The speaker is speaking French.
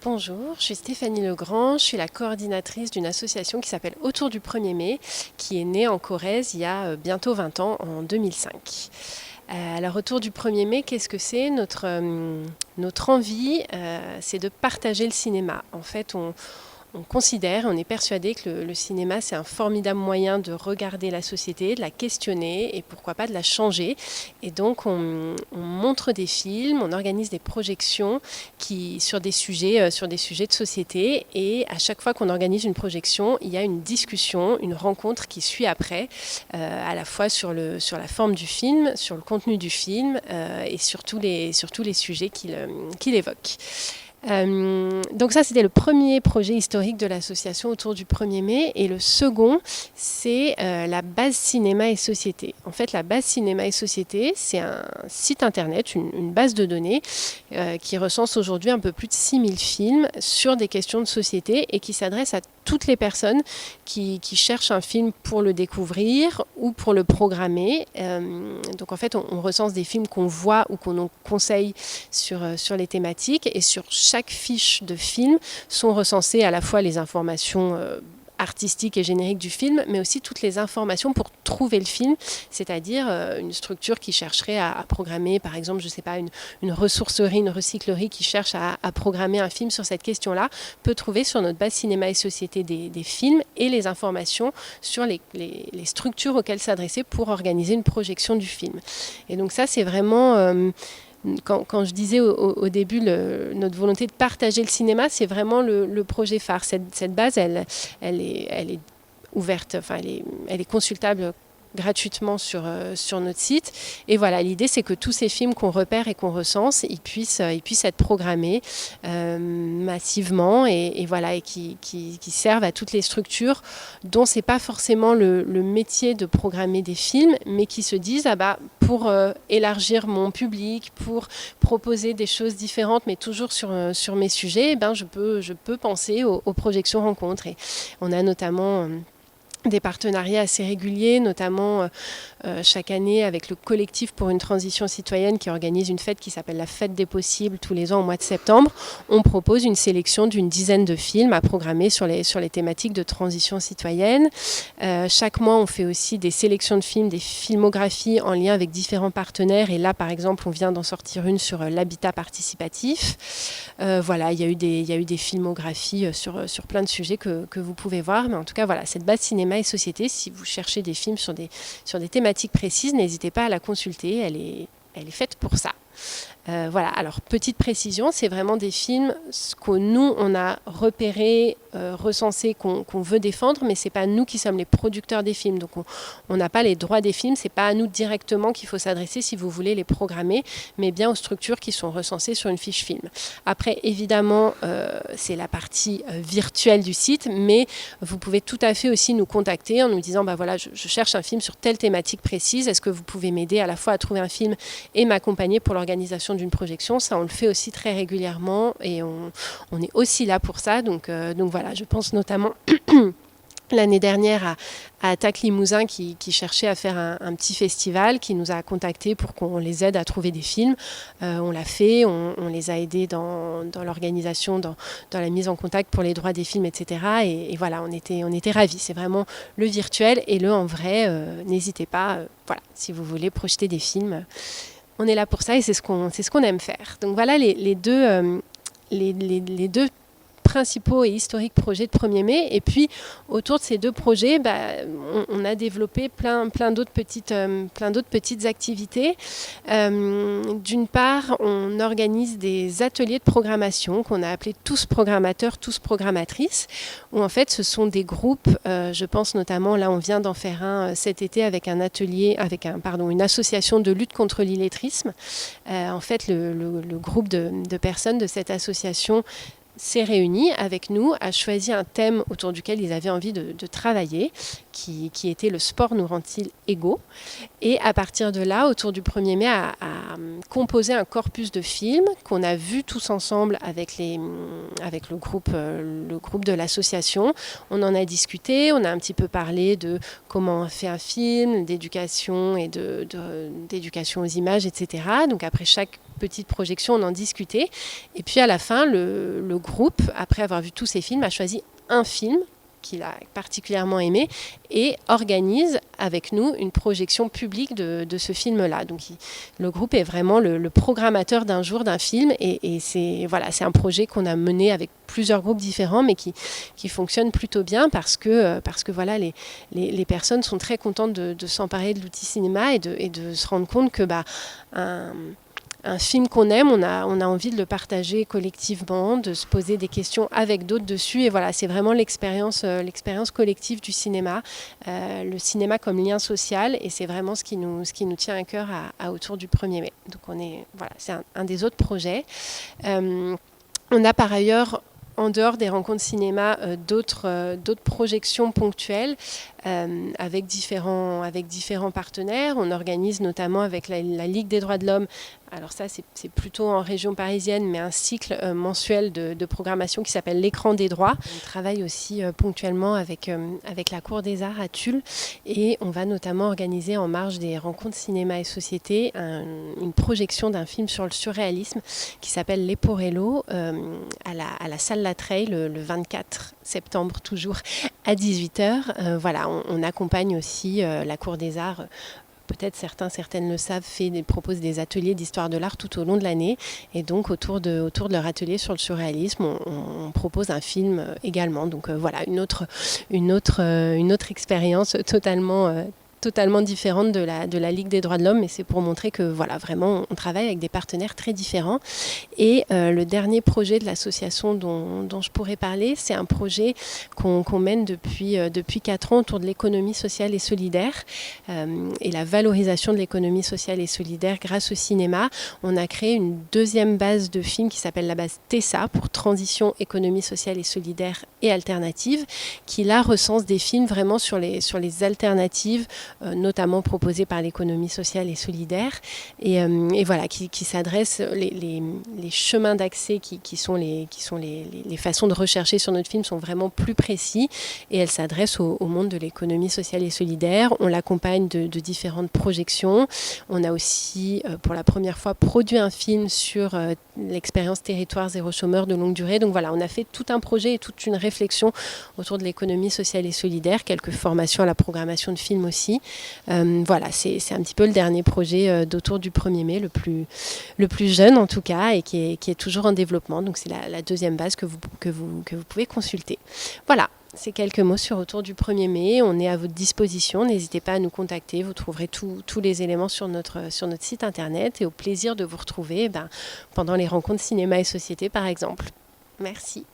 Bonjour, je suis Stéphanie Legrand, je suis la coordinatrice d'une association qui s'appelle Autour du 1er mai, qui est née en Corrèze il y a bientôt 20 ans, en 2005. Alors autour du 1er mai, qu'est-ce que c'est notre envie, c'est de partager le cinéma. En fait, on considère, on est persuadé que le cinéma, c'est un formidable moyen de regarder la société, de la questionner et pourquoi pas de la changer. Et donc, on montre des films, on organise des projections sur des sujets de société. Et à chaque fois qu'on organise une projection, il y a une discussion, une rencontre qui suit après, à la fois sur la forme du film, sur le contenu du film et sur tous les sujets qu'il évoque. Donc ça, c'était le premier projet historique de l'association autour du 1er mai. Et le second, c'est la base Cinéma et Société. En fait, la base Cinéma et Société, c'est un site internet, une base de données qui recense aujourd'hui un peu plus de 6000 films sur des questions de société et qui s'adresse à toutes les personnes qui cherchent un film pour le découvrir ou pour le programmer. Donc en fait, on recense des films qu'on voit ou qu'on nous conseille sur les thématiques, et sur chaque fiche de film sont recensées à la fois les informations artistique et générique du film, mais aussi toutes les informations pour trouver le film, c'est-à-dire une structure qui chercherait à programmer, par exemple, je ne sais pas, une ressourcerie, une recyclerie qui cherche à programmer un film sur cette question-là, peut trouver sur notre base Cinéma et Société des films et les informations sur les structures auxquelles s'adresser pour organiser une projection du film. Et donc ça, c'est vraiment... Quand je disais au début notre volonté de partager le cinéma, c'est vraiment le projet phare. Cette base, elle est ouverte, enfin elle est consultable gratuitement sur notre site. Et voilà, l'idée, c'est que tous ces films qu'on repère et qu'on recense, ils puissent être programmés massivement et voilà, et qui servent à toutes les structures dont c'est pas forcément le métier de programmer des films, mais qui se disent pour élargir mon public, pour proposer des choses différentes, mais toujours sur mes sujets, je peux penser aux projections rencontres. Et on a notamment des partenariats assez réguliers, notamment chaque année avec le collectif pour une transition citoyenne qui organise une fête qui s'appelle la Fête des Possibles tous les ans au mois de septembre. On propose une sélection d'une dizaine de films à programmer sur les thématiques de transition citoyenne. Chaque mois, on fait aussi des sélections de films, des filmographies en lien avec différents partenaires. Et là, par exemple, on vient d'en sortir une sur l'habitat participatif. Voilà, il y a eu des filmographies sur plein de sujets que vous pouvez voir. Mais en tout cas, voilà, cette base Cinéma et Société, si vous cherchez des films sur des thématiques précises, n'hésitez pas à la consulter, elle est faite pour ça. Voilà, alors petite précision, c'est vraiment des films que nous on a repérés, recensés, qu'on veut défendre, mais c'est pas nous qui sommes les producteurs des films, donc on n'a pas les droits des films, c'est pas à nous directement qu'il faut s'adresser si vous voulez les programmer, mais bien aux structures qui sont recensées sur une fiche film. Après, évidemment, c'est la partie virtuelle du site, mais vous pouvez tout à fait aussi nous contacter en nous disant voilà, je cherche un film sur telle thématique précise, est-ce que vous pouvez m'aider à la fois à trouver un film et m'accompagner pour l'organisation d'une projection. Ça, on le fait aussi très régulièrement et on est aussi là pour ça. Donc voilà, je pense notamment l'année dernière à Attaque Limousin qui cherchait à faire un petit festival, qui nous a contactés pour qu'on les aide à trouver des films. On l'a fait, on les a aidés dans l'organisation, dans la mise en contact pour les droits des films, etc. Et voilà, on était ravis. C'est vraiment le virtuel et le en vrai. N'hésitez pas, voilà, si vous voulez projeter des films. On est là pour ça et c'est ce qu'on aime faire. Donc voilà les deux principaux et historiques projets de 1er mai. Et puis, autour de ces deux projets, on a développé plein d'autres petites activités. D'une part, on organise des ateliers de programmation qu'on a appelés tous programmateurs, tous programmatrices, où en fait, ce sont des groupes, je pense notamment, là, on vient d'en faire un cet été avec un atelier, une association de lutte contre l'illettrisme. En fait, le groupe de personnes de cette association s'est réuni avec nous, a choisi un thème autour duquel ils avaient envie de travailler, qui était le sport nous rend-il égaux. Et à partir de là, autour du 1er mai, a composé un corpus de films qu'on a vus tous ensemble avec le groupe de l'association. On en a discuté, on a un petit peu parlé de comment on fait un film, d'éducation et d'éducation aux images, etc. Donc après chaque petite projection, on en discutait. Et puis à la fin, le groupe, après avoir vu tous ces films, a choisi un film qu'il a particulièrement aimé et organise avec nous une projection publique de ce film-là. Donc le groupe est vraiment le programmateur d'un jour d'un film et c'est un projet qu'on a mené avec plusieurs groupes différents mais qui fonctionne plutôt bien parce que voilà, les personnes sont très contentes de s'emparer de l'outil cinéma et de se rendre compte que un film qu'on aime, on a envie de le partager collectivement, de se poser des questions avec d'autres dessus. Et voilà, c'est vraiment l'expérience collective du cinéma, le cinéma comme lien social. Et c'est vraiment ce qui nous tient à cœur à Autour du 1er mai. Donc c'est un des autres projets. On a par ailleurs, en dehors des rencontres cinéma, d'autres projections ponctuelles avec différents partenaires. On organise notamment avec la Ligue des droits de l'homme, alors ça c'est plutôt en région parisienne, mais un cycle mensuel de programmation qui s'appelle l'Écran des droits. On travaille aussi ponctuellement avec la Cour des Arts à Tulle et on va notamment organiser en marge des rencontres cinéma et société une projection d'un film sur le surréalisme qui s'appelle Leporello à la salle La Treille le 24 septembre toujours à 18h. On accompagne aussi la Cour des Arts. Peut-être certaines le savent, propose des ateliers d'histoire de l'art tout au long de l'année. Et donc, autour de leur atelier sur le surréalisme, on propose un film également. Donc une autre expérience totalement différente de la Ligue des droits de l'homme, mais c'est pour montrer que vraiment on travaille avec des partenaires très différents. Et le dernier projet de l'association dont je pourrais parler, c'est un projet qu'on mène depuis 4 ans autour de l'économie sociale et solidaire et la valorisation de l'économie sociale et solidaire grâce au cinéma. On a créé une deuxième base de films qui s'appelle la base TESA pour Transition, Économie sociale et solidaire et alternative, qui là recense des films vraiment sur les alternatives notamment proposés par l'économie sociale et solidaire et qui s'adressent les chemins d'accès qui sont les façons de rechercher sur notre film sont vraiment plus précis et elles s'adressent au monde de l'économie sociale et solidaire. On l'accompagne de différentes projections. On a aussi pour la première fois produit un film sur l'expérience Territoire zéro chômeur de longue durée. Donc on a fait tout un projet et toute une réflexion autour de l'économie sociale et solidaire, quelques formations à la programmation de films aussi. C'est un petit peu le dernier projet d'Autour du 1er mai, le plus jeune en tout cas, et qui est toujours en développement. Donc c'est la deuxième base que vous pouvez consulter. Voilà. C'est quelques mots sur Autour du 1er mai. On est à votre disposition. N'hésitez pas à nous contacter. Vous trouverez tous les éléments sur notre site internet et au plaisir de vous retrouver pendant les rencontres cinéma et société par exemple. Merci.